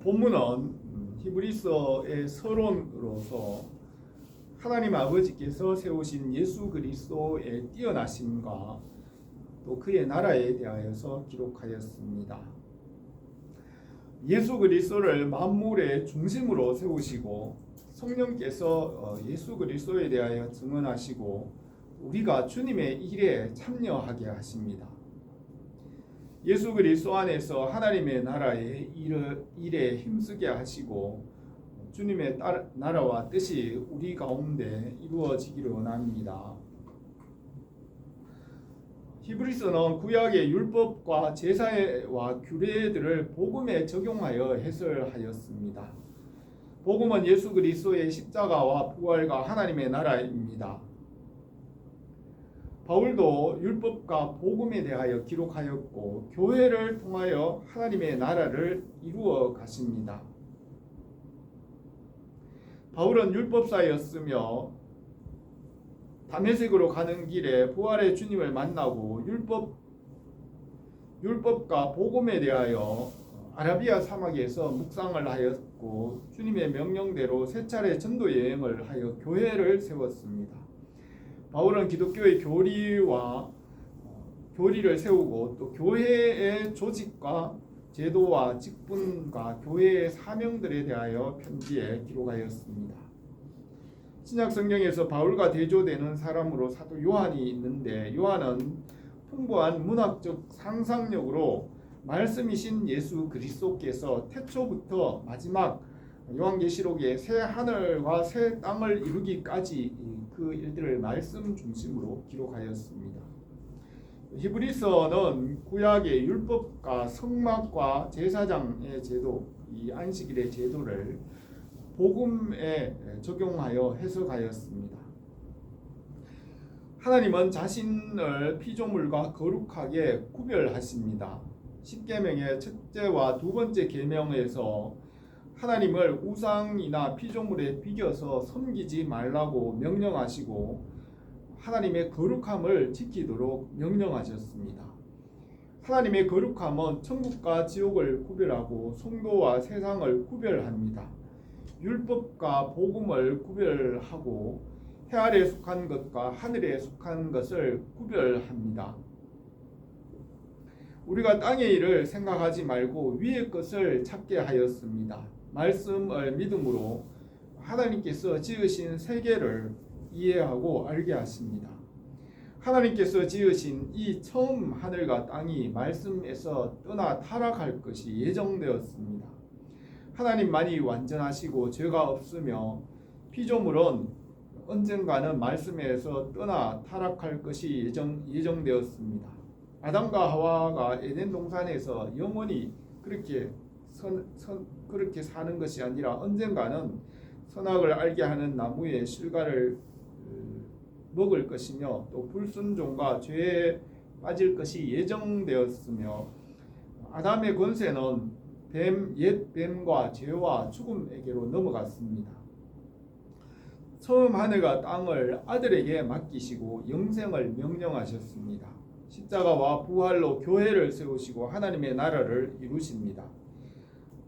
본문은 히브리서의 서론으로서 하나님 아버지께서 세우신 예수 그리스도의 뛰어나심과 또 그의 나라에 대하여서 기록하였습니다. 예수 그리스도를 만물의 중심으로 세우시고 성령께서 예수 그리스도에 대하여 증언하시고 우리가 주님의 일에 참여하게 하십니다. 예수 그리스도 안에서 하나님의 나라의 일에 힘쓰게 하시고 주님의 나라와 뜻이 우리 가운데 이루어지기를 원합니다. 히브리서는 구약의 율법과 제사와 규례들을 복음에 적용하여 해설하였습니다. 복음은 예수 그리스도의 십자가와 부활과 하나님의 나라입니다. 바울도 율법과 복음에 대하여 기록하였고 교회를 통하여 하나님의 나라를 이루어 가십니다. 바울은 율법사였으며 다메섹으로 가는 길에 부활의 주님을 만나고 율법과 복음에 대하여 아라비아 사막에서 묵상을 하였고 주님의 명령대로 세 차례 전도 여행을 하여 교회를 세웠습니다. 바울은 기독교의 교리를 세우고 또 교회의 조직과 제도와 직분과 교회의 사명들에 대하여 편지에 기록하였습니다. 신약 성경에서 바울과 대조되는 사람으로 사도 요한이 있는데 요한은 풍부한 문학적 상상력으로 말씀이신 예수 그리스도께서 태초부터 마지막 요한계시록의 새 하늘과 새 땅을 이루기까지 그 일들을 말씀 중심으로 기록하였습니다. 히브리서는 구약의 율법과 성막과 제사장의 제도, 이 안식일의 제도를 복음에 적용하여 해석하였습니다. 하나님은 자신을 피조물과 거룩하게 구별하십니다. 십계명의 첫째와 두 번째 계명에서 하나님을 우상이나 피조물에 비겨서 섬기지 말라고 명령하시고 하나님의 거룩함을 지키도록 명령하셨습니다. 하나님의 거룩함은 천국과 지옥을 구별하고 성도와 세상을 구별합니다. 율법과 복음을 구별하고 해 아래에 속한 것과 하늘에 속한 것을 구별합니다. 우리가 땅의 일을 생각하지 말고 위의 것을 찾게 하였습니다. 말씀을 믿음으로 하나님께서 지으신 세계를 이해하고 알게 하십니다. 하나님께서 지으신 이 처음 하늘과 땅이 말씀에서 떠나 타락할 것이 예정되었습니다. 하나님만이 완전하시고 죄가 없으며 피조물은 언젠가는 말씀에서 떠나 타락할 것이 예정되었습니다. 아담과 하와가 에덴 동산에서 영원히 그렇게 사는 것이 아니라 언젠가는 선악을 알게 하는 나무의 실과를 먹을 것이며 또 불순종과 죄에 빠질 것이 예정되었으며 아담의 권세는 옛 뱀과 죄와 죽음에게로 넘어갔습니다. 처음 하늘과 땅을 아들에게 맡기시고 영생을 명령하셨습니다. 십자가와 부활로 교회를 세우시고 하나님의 나라를 이루십니다.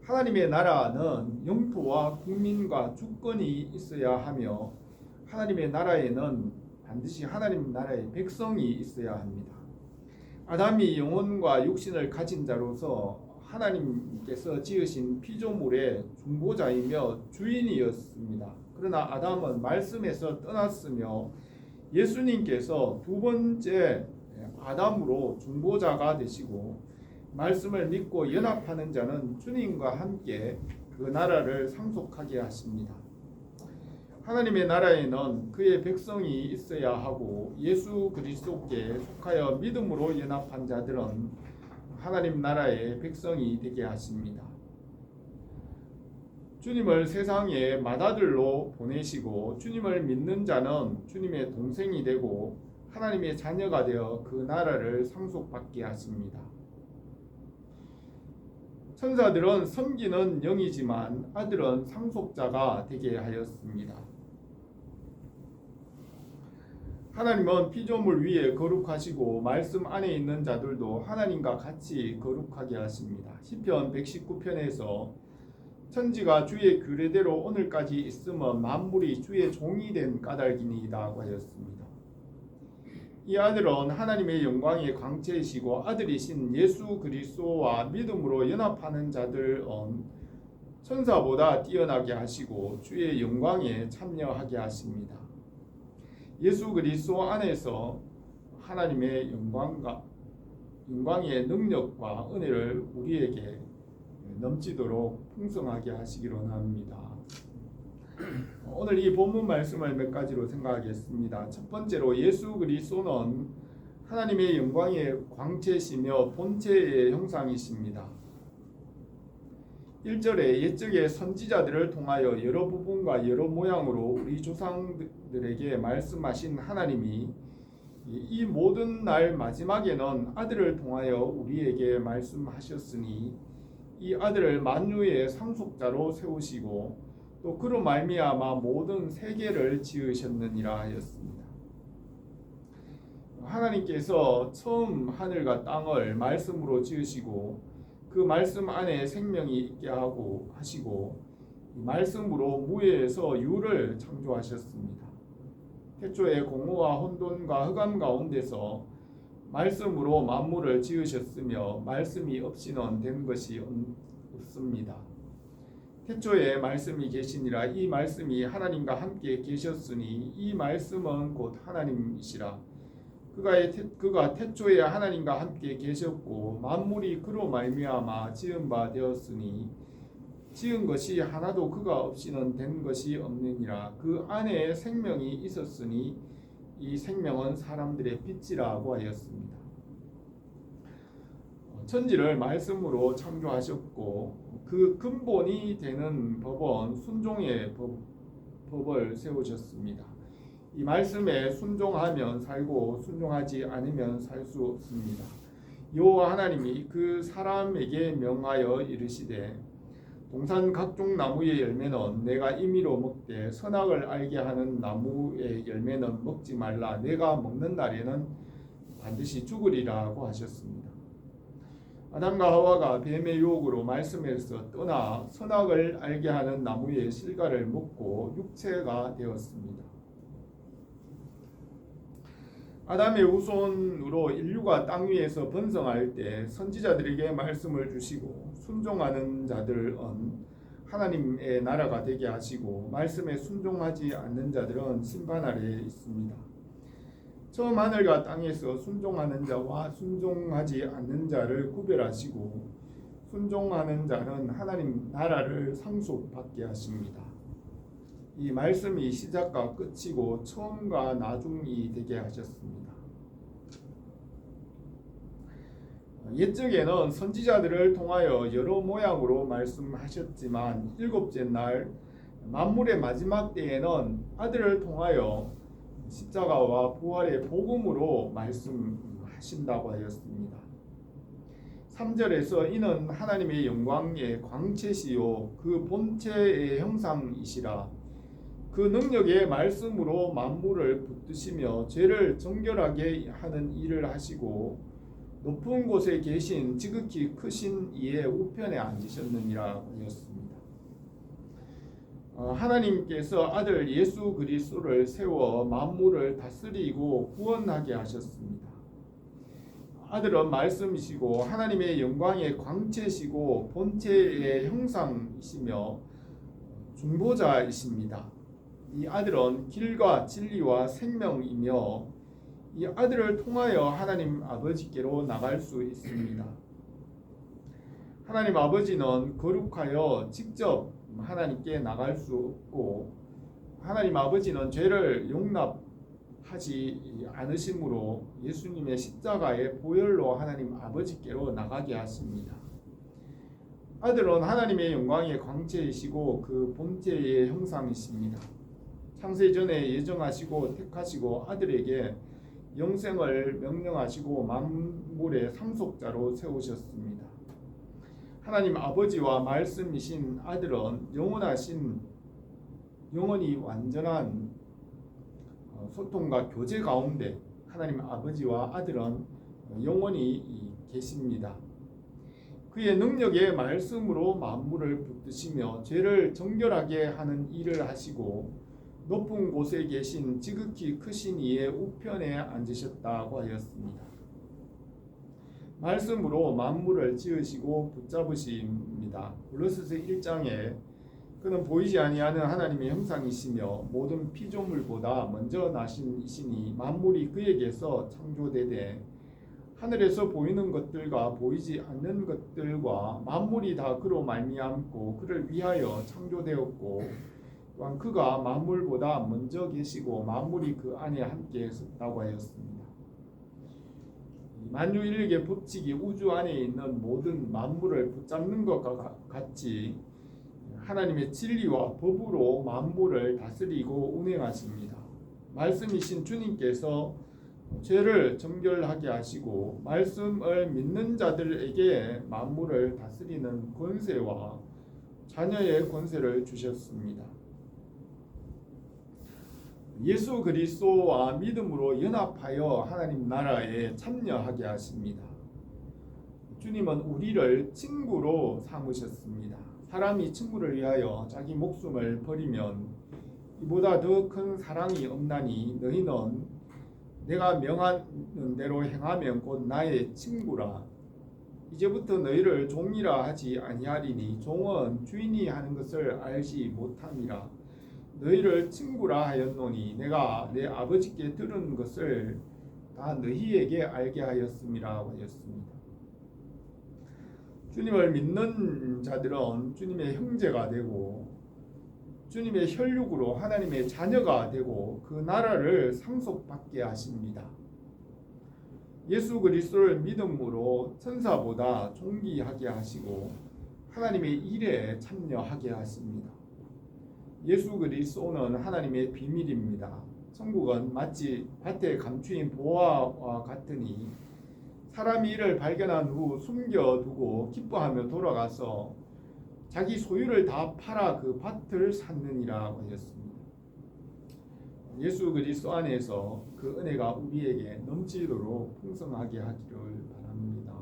하나님의 나라는 영토와 국민과 주권이 있어야 하며 하나님의 나라에는 반드시 하나님 나라의 백성이 있어야 합니다. 아담이 영혼과 육신을 가진 자로서 하나님께서 지으신 피조물의 중보자이며 주인이었습니다. 그러나 아담은 말씀에서 떠났으며 예수님께서 두 번째 아담으로 중보자가 되시고 말씀을 믿고 연합하는 자는 주님과 함께 그 나라를 상속하게 하십니다. 하나님의 나라에는 그의 백성이 있어야 하고 예수 그리스도께 속하여 믿음으로 연합한 자들은 하나님 나라의 백성이 되게 하십니다. 주님을 세상에 맏아들로 보내시고 주님을 믿는 자는 주님의 동생이 되고 하나님의 자녀가 되어 그 나라를 상속받게 하십니다. 천사들은 섬기는 영이지만 아들은 상속자가 되게 하였습니다. 하나님은 피조물 위에 거룩하시고 말씀 안에 있는 자들도 하나님과 같이 거룩하게 하십니다. 시편 119편에서 천지가 주의 규례대로 오늘까지 있으면 만물이 주의 종이 된 까닭이니이다 하였습니다. 이 아들은 하나님의 영광의 광채이시고 아들이신 예수 그리스도와 믿음으로 연합하는 자들은 천사보다 뛰어나게 하시고 주의 영광에 참여하게 하십니다. 예수 그리스도 안에서 하나님의 영광의 능력과 은혜를 우리에게 넘치도록 풍성하게 하시기로 합니다. 오늘 이 본문 말씀을 몇 가지로 생각하겠습니다. 첫 번째로 예수 그리스도는 하나님의 영광의 광채시며 본체의 형상이십니다. 1절에 옛적의 선지자들을 통하여 여러 부분과 여러 모양으로 우리 조상들에게 말씀하신 하나님이 이 모든 날 마지막에는 아들을 통하여 우리에게 말씀하셨으니 이 아들을 만유의 상속자로 세우시고 또 그로 말미암아 모든 세계를 지으셨느니라 하였습니다. 하나님께서 처음 하늘과 땅을 말씀으로 지으시고 그 말씀 안에 생명이 있게 하시고 말씀으로 무에서 유를 창조하셨습니다. 태초에 공허와 혼돈과 흑암 가운데서 말씀으로 만물을 지으셨으며 말씀이 없이는 된 것이 없습니다. 태초에 말씀이 계시니라. 이 말씀이 하나님과 함께 계셨으니 이 말씀은 곧 하나님이시라. 그가 태초에 하나님과 함께 계셨고 만물이 그로 말미암아 지은 바 되었으니 지은 것이 하나도 그가 없이는 된 것이 없느니라. 그 안에 생명이 있었으니 이 생명은 사람들의 빛이라고 하였습니다. 천지를 말씀으로 창조하셨고 그 근본이 되는 법은 순종의 법을 세우셨습니다. 이 말씀에 순종하면 살고 순종하지 않으면 살 수 없습니다. 여호와 하나님이 그 사람에게 명하여 이르시되 동산 각종 나무의 열매는 내가 임의로 먹되 선악을 알게 하는 나무의 열매는 먹지 말라. 내가 먹는 날에는 반드시 죽으리라고 하셨습니다. 아담과 하와가 뱀의 유혹으로 말씀에서 떠나 선악을 알게 하는 나무의 실과를 먹고 육체가 되었습니다. 아담의 후손으로 인류가 땅 위에서 번성할 때 선지자들에게 말씀을 주시고 순종하는 자들은 하나님의 나라가 되게 하시고 말씀에 순종하지 않는 자들은 심판 아래에 있습니다. 처음 하늘과 땅에서 순종하는 자와 순종하지 않는 자를 구별하시고 순종하는 자는 하나님 나라를 상속받게 하십니다. 이 말씀이 시작과 끝이고 처음과 나중이 되게 하셨습니다. 옛적에는 선지자들을 통하여 여러 모양으로 말씀하셨지만 일곱째 날 만물의 마지막 때에는 아들을 통하여 십자가와 부활의 복음으로 말씀하신다고 하였습니다. 3절에서 이는 하나님의 영광의 광채시요 그 본체의 형상이시라. 그 능력의 말씀으로 만물을 붙드시며 죄를 정결하게 하는 일을 하시고 높은 곳에 계신 지극히 크신 이의 우편에 앉으셨느니라 하였습니다. 하나님께서 아들 예수 그리스도를 세워 만물을 다스리고 구원하게 하셨습니다. 아들은 말씀이시고 하나님의 영광의 광채시고 본체의 형상이시며 중보자이십니다. 이 아들은 길과 진리와 생명이며 이 아들을 통하여 하나님 아버지께로 나갈 수 있습니다. 하나님 아버지는 거룩하여 직접 하나님께 나갈 수 없고 하나님 아버지는 죄를 용납하지 않으심으로 예수님의 십자가의 보혈로 하나님 아버지께로 나가게 하십니다. 아들은 하나님의 영광의 광채이시고 그 본체의 형상이십니다. 창세전에 예정하시고 택하시고 아들에게 영생을 명령하시고 만물의 상속자로 세우셨습니다. 하나님 아버지와 말씀이신 아들은 영원히 완전한 소통과 교제 가운데 하나님 아버지와 아들은 영원히 계십니다. 그의 능력의 말씀으로 만물을 붙드시며 죄를 정결하게 하는 일을 하시고 높은 곳에 계신 지극히 크신 이의 우편에 앉으셨다고 하였습니다. 말씀으로 만물을 지으시고 붙잡으십니다. 골로새서 1장에 그는 보이지 아니하는 하나님의 형상이시며 모든 피조물보다 먼저 나신 이시니 만물이 그에게서 창조되되 하늘에서 보이는 것들과 보이지 않는 것들과 만물이 다 그로 말미암고 그를 위하여 창조되었고 또한 그가 만물보다 먼저 계시고 만물이 그 안에 함께 섰다고 하였습니다. 만유인력의 법칙이 우주 안에 있는 모든 만물을 붙잡는 것과 같이 하나님의 진리와 법으로 만물을 다스리고 운행하십니다. 말씀이신 주님께서 죄를 정결하게 하시고 말씀을 믿는 자들에게 만물을 다스리는 권세와 자녀의 권세를 주셨습니다. 예수 그리스도와 믿음으로 연합하여 하나님 나라에 참여하게 하십니다. 주님은 우리를 친구로 삼으셨습니다. 사람이 친구를 위하여 자기 목숨을 버리면 이보다 더 큰 사랑이 없나니 너희는 내가 명하는 대로 행하면 곧 나의 친구라. 이제부터 너희를 종이라 하지 아니하리니 종은 주인이 하는 것을 알지 못함이라. 너희를 친구라 하였노니 내가 내 아버지께 들은 것을 다 너희에게 알게 하였음이라 하였습니다. 주님을 믿는 자들은 주님의 형제가 되고 주님의 혈육으로 하나님의 자녀가 되고 그 나라를 상속받게 하십니다. 예수 그리스도를 믿음으로 천사보다 존귀하게 하시고 하나님의 일에 참여하게 하십니다. 예수 그리스도는 하나님의 비밀입니다. 천국은 마치 밭에 감추인 보화와 같으니 사람이 이를 발견한 후 숨겨두고 기뻐하며 돌아가서 자기 소유를 다 팔아 그 밭을 샀느니라 하였습니다. 예수 그리스도 안에서 그 은혜가 우리에게 넘치도록 풍성하게 하기를 바랍니다.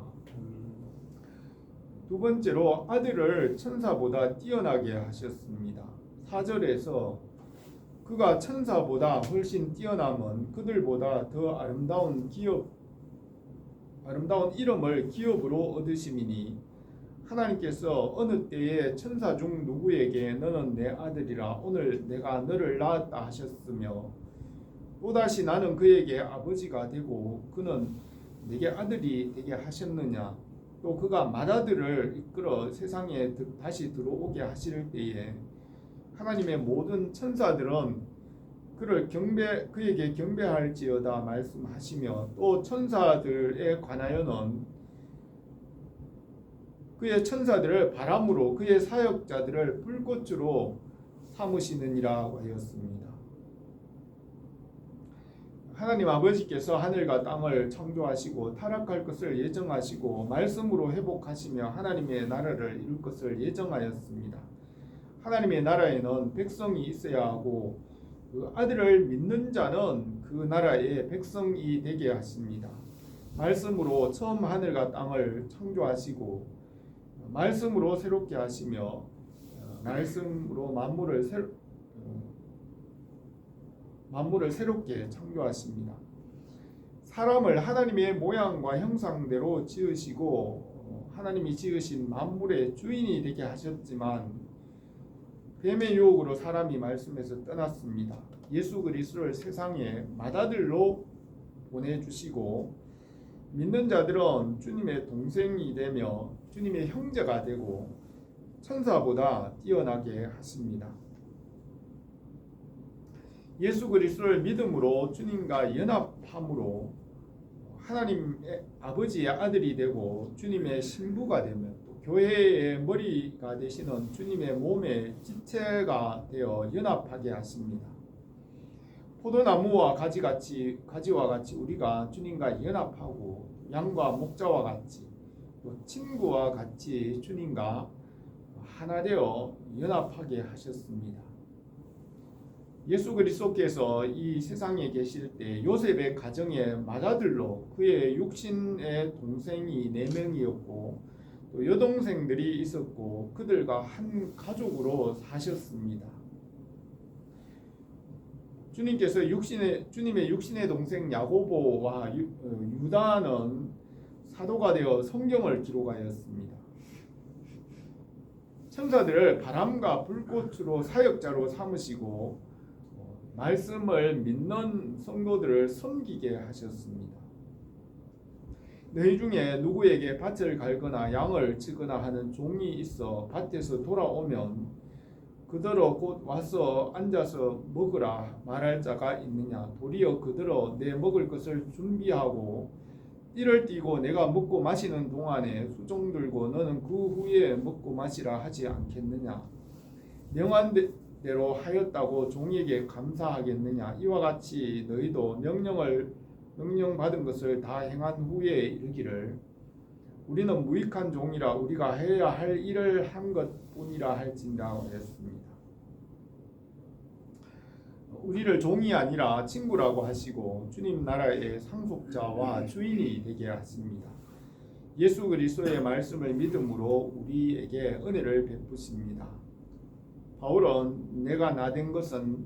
두 번째로 아들을 천사보다 뛰어나게 하셨습니다. 4절에서 그가 천사보다 훨씬 뛰어남은 그들보다 더 아름다운 이름을 기업으로 얻으심이니 하나님께서 어느 때에 천사 중 누구에게 너는 내 아들이라 오늘 내가 너를 낳았다 하셨으며 또다시 나는 그에게 아버지가 되고 그는 내게 아들이 되게 하셨느냐. 또 그가 맏아들을 이끌어 세상에 다시 들어오게 하실 때에 하나님의 모든 천사들은 그에게 경배할지어다 말씀하시며 또 천사들에 관하여는 그의 천사들을 바람으로 그의 사역자들을 불꽃으로 삼으시느니라 하였습니다. 하나님 아버지께서 하늘과 땅을 창조하시고 타락할 것을 예정하시고 말씀으로 회복하시며 하나님의 나라를 이룰 것을 예정하였습니다. 하나님의 나라에는 백성이 있어야 하고 그 아들을 믿는 자는 그 나라의 백성이 되게 하십니다. 말씀으로 처음 하늘과 땅을 창조하시고 말씀으로 새롭게 하시며 말씀으로 만물을 새롭게 창조하십니다. 사람을 하나님의 모양과 형상대로 지으시고 하나님이 지으신 만물의 주인이 되게 하셨지만 뱀의 유혹으로 사람이 말씀에서 떠났습니다. 예수 그리스도를 세상에 맏아들로 보내주시고 믿는 자들은 주님의 동생이 되며 주님의 형제가 되고 천사보다 뛰어나게 하십니다. 예수 그리스도를 믿음으로 주님과 연합함으로 하나님의 아버지의 아들이 되고 주님의 신부가 되며 또 교회의 머리가 되시는 주님의 몸의 지체가 되어 연합하게 하십니다. 포도나무와 가지와 같이 우리가 주님과 연합하고 양과 목자와 같이 또 친구와 같이 주님과 하나 되어 연합하게 하셨습니다. 예수 그리스도께서 이 세상에 계실 때 요셉의 가정의 맏아들로 그의 육신의 동생이 4명이었고 또 여동생들이 있었고 그들과 한 가족으로 사셨습니다. 주님의 육신의 동생 야고보와 유다는 사도가 되어 성경을 기록하였습니다. 천사들을 바람과 불꽃으로 사역자로 삼으시고 말씀을 믿는 성도들을 섬기게 하셨습니다. 너희 중에 누구에게 밭을 갈거나 양을 치거나 하는 종이 있어 밭에서 돌아오면 그더러 곧 와서 앉아서 먹으라 말할 자가 있느냐? 도리어 그더러 내 먹을 것을 준비하고 띠를 띠고 내가 먹고 마시는 동안에 수종 들고 너는 그 후에 먹고 마시라 하지 않겠느냐? 명한 대로 하였다고 종에게 감사하겠느냐? 이와 같이 너희도 명령받은 것을 다 행한 후에 이르기를 우리는 무익한 종이라 우리가 해야 할 일을 한 것뿐이라 할진다 하였습니다. 우리를 종이 아니라 친구라고 하시고 주님 나라의 상속자와 주인이 되게 하십니다. 예수 그리스도의 말씀을 믿음으로 우리에게 은혜를 베푸십니다. 바울은 내가 나 된 것은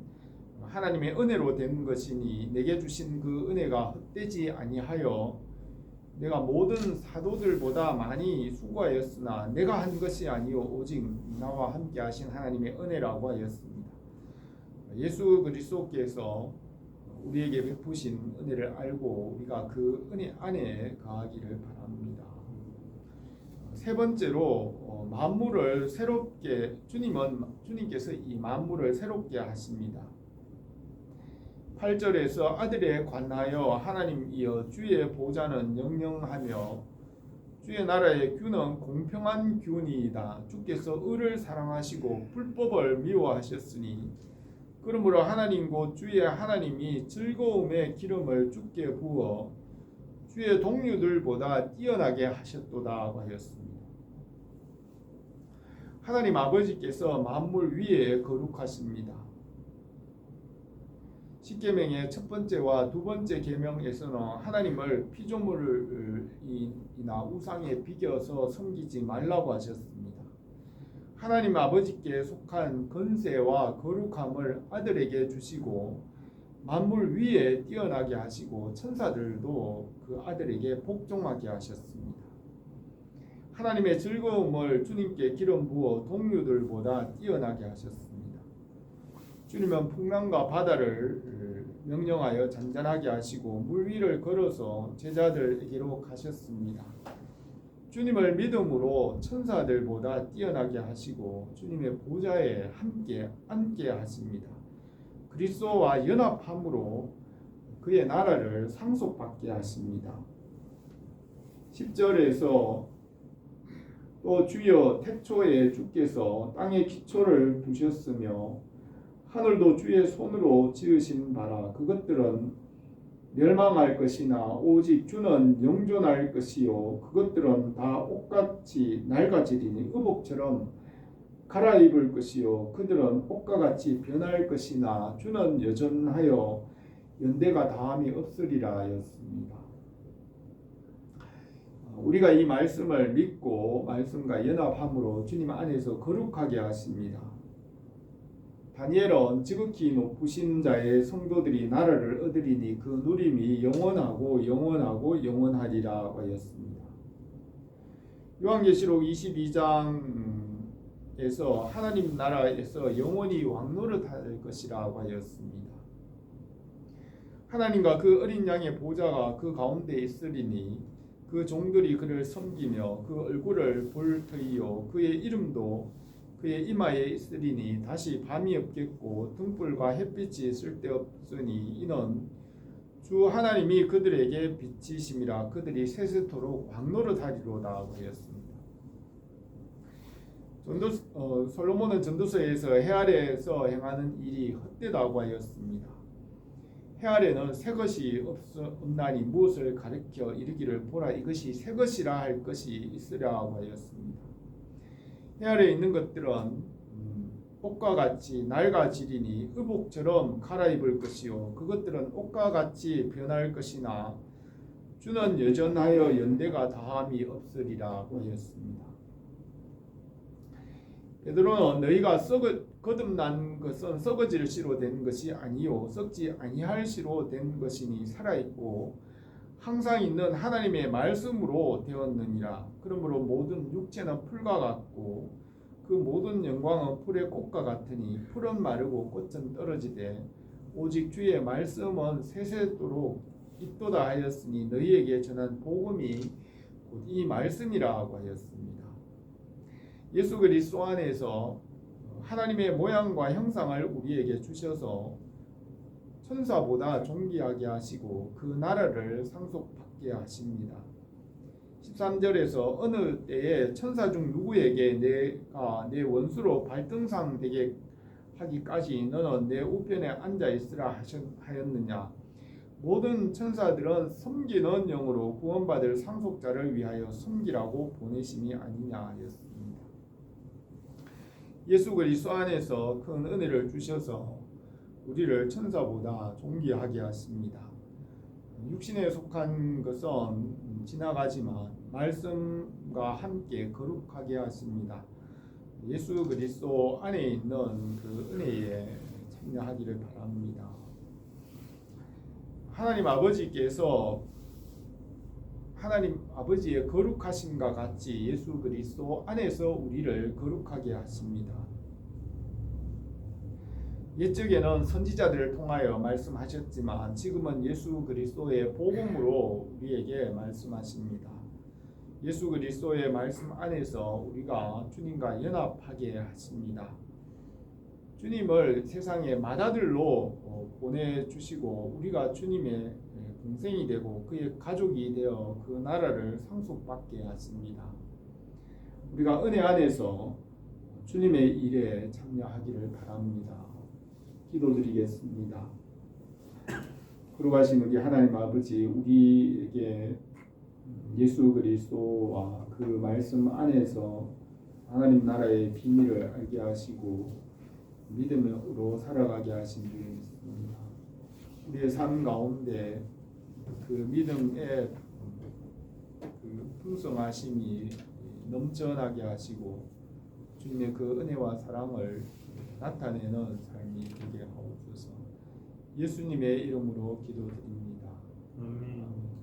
하나님의 은혜로 된 것이니 내게 주신 그 은혜가 헛되지 아니하여 내가 모든 사도들보다 많이 수고하였으나 내가 한 것이 아니요 오직 나와 함께 하신 하나님의 은혜라고 하였습니다. 예수 그리스도께서 우리에게 베푸신 은혜를 알고 우리가 그 은혜 안에 거하기를 바랍니다. 세 번째로 만물을 새롭게 주님께서 이 만물을 새롭게 하십니다. 8절에서 아들에 관하여 하나님이여 주의 보좌는 영영하며 주의 나라의 규는 공평한 규니이다. 주께서 의를 사랑하시고 불법을 미워하셨으니 그러므로 하나님 곧 주의 하나님이 즐거움의 기름을 주께 부어 주의 동료들보다 뛰어나게 하셨도다 하였습니다. 하나님 아버지께서 만물 위에 거룩하십니다. 십계명의 첫 번째와 두 번째 계명에서는 하나님을 피조물이나 우상에 비겨서 섬기지 말라고 하셨습니다. 하나님 아버지께 속한 권세와 거룩함을 아들에게 주시고 만물 위에 뛰어나게 하시고 천사들도 그 아들에게 복종하게 하셨습니다. 하나님의 즐거움을 주님께 기름 부어 동료들보다 뛰어나게 하셨습니다. 주님은 풍랑과 바다를 명령하여 잔잔하게 하시고 물 위를 걸어서 제자들에게로 가셨습니다. 주님을 믿음으로 천사들보다 뛰어나게 하시고 주님의 보좌에 함께 앉게 하십니다. 그리스도와 연합함으로 그의 나라를 상속받게 하십니다. 10절에서 또 주여 태초에 주께서 땅의 기초를 두셨으며 하늘도 주의 손으로 지으신 바라 그것들은 멸망할 것이나 오직 주는 영존할 것이요 그것들은 다 옷같이 낡아지리니 의복처럼 갈아입을 것이요 그들은 옷과 같이 변할 것이나 주는 여전하여 연대가 다함이 없으리라 하였습니다. 우리가 이 말씀을 믿고 말씀과 연합함으로 주님 안에서 거룩하게 하십니다. 다니엘은 지극히 높으신 자의 성도들이 나라를 얻으리니 그 누림이 영원하고 영원하고 영원하리라 하였습니다. 요한계시록 22장에서 하나님 나라에서 영원히 왕노릇할 것이라고 하였습니다. 하나님과 그 어린 양의 보좌가 그 가운데 있으리니 그 종들이 그를 섬기며 그 얼굴을 볼 터이요 그의 이름도 그의 이마에 있으리니 다시 밤이 없겠고 등불과 햇빛이 쓸데없으니 이는 주 하나님이 그들에게 빛이심이라 그들이 세세토록 왕노릇하리로다 하였습니다. 솔로몬은 전도서에서 해 아래에서 행하는 일이 헛되다고 하였습니다. 해 아래는 새 것이 없나니 무엇을 가르쳐 이르기를 보라 이것이 새 것이라 할 것이 있으라고 하였습니다. 해 아래에 있는 것들은 옷과 같이 낡아지리니 의복처럼 갈아입을 것이요 그것들은 옷과 같이 변할 것이나 주는 여전하여 연대가 다함이 없으리라고 하였습니다. 베드로는 너희가 거듭난 것은 썩어질 씨로 된 것이 아니요 썩지 아니할 씨로 된 것이니 살아있고 항상 있는 하나님의 말씀으로 되었느니라. 그러므로 모든 육체는 풀과 같고 그 모든 영광은 풀의 꽃과 같으니 풀은 마르고 꽃은 떨어지되 오직 주의 말씀은 세세토록 있도다 하였으니 너희에게 전한 복음이 곧 이 말씀이라고 하였습니다. 예수 그리스도 안에서 하나님의 모양과 형상을 우리에게 주셔서 천사보다 존귀하게 하시고 그 나라를 상속받게 하십니다. 13절에서 어느 때에 천사 중 누구에게 내가 내 원수로 발등상 되게 하기까지 너는 내 우편에 앉아 있으라 하였느냐. 모든 천사들은 섬기는 영으로 구원받을 상속자를 위하여 섬기라고 보내심이 아니냐 하였습니다. 예수 그리스도 안에서 큰 은혜를 주셔서 우리를 천사보다 존귀하게 하십니다. 육신에 속한 것은 지나가지만 말씀과 함께 거룩하게 하십니다. 예수 그리스도 안에 있는 그 은혜에 참여하기를 바랍니다. 하나님 아버지께서 하나님 아버지의 거룩하심과 같이 예수 그리스도 안에서 우리를 거룩하게 하십니다. 옛적에는 선지자들을 통하여 말씀하셨지만 지금은 예수 그리스도의 복음으로 우리에게 말씀하십니다. 예수 그리스도의 말씀 안에서 우리가 주님과 연합하게 하십니다. 주님을 세상의 맏아들로 보내주시고 우리가 주님의 동생이 되고 그의 가족이 되어 그 나라를 상속받게 하십니다. 우리가 은혜 안에서 주님의 일에 참여하기를 바랍니다. 기도드리겠습니다. 거룩하신 우리 하나님 아버지, 우리에게 예수 그리스도와 그 말씀 안에서 하나님 나라의 비밀을 알게 하시고 믿음으로 살아가게 하신 줄 믿습니다. 우리의 삶 가운데 그 믿음의 그 풍성하심이 넘쳐나게 하시고 주님의 그 은혜와 사랑을 나타내는 삶이 되게 하옵소서. 예수님의 이름으로 기도드립니다. 아멘.